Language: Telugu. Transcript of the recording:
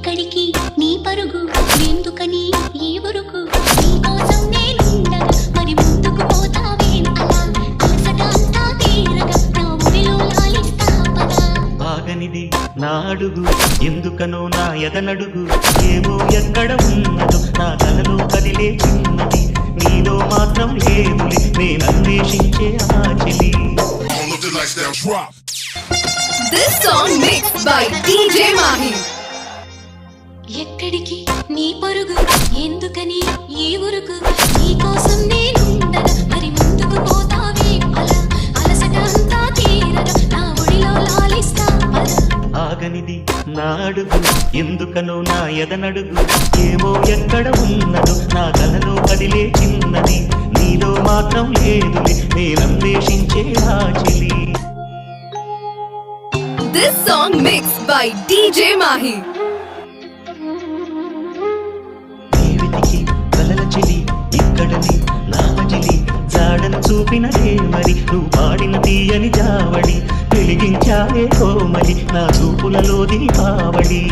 ఎక్కడికి నీ పరుగు ఎందుకని ఈ ఉరుకు నీకోసం నేనుండగా మరి ముందుకు పోతావేం అలా అలసట అంతా తీరగా నా ఒడిలో లాలిస్తా పదా ఆగనిది నా అడుగు ఎందుకనో నా ఎదనడుగు ఏమో ఎక్కడ ఉన్నదో నా తలలో కదిలే చిన్నది నీలో మాత్రం లేదులే నేను అన్వేషించే ఆ చెలి. This song mixed by DJ Mahi. ఎక్కడికి నీ పరుగు ఎందుకని ఈ ఉరుకు నీకోసం నేనుండగా మరి ముందుకు పోతావేం అలా అలసట అంతా తీరగా నా ఒడిలో లాలిస్తా పదా ఆగనిది నా అడుగు ఎందుకనో నా ఎదనడుగు ఏమో ఎక్కడ ఉన్నదో నా కలలో కదిలే చిన్నది నీలో మాత్రం లేదులే నేను అన్వేషించే ఆ చెలి. This song mixed by DJ Mahi. దేవితికి కలల చెలి ఇక్కడని నా మజిలి జాడను చూపినదే మరి నువ్వు పాడిన తీయని జావడి వెలిగించావే కోమలి నా చూపులలో దీపావళి.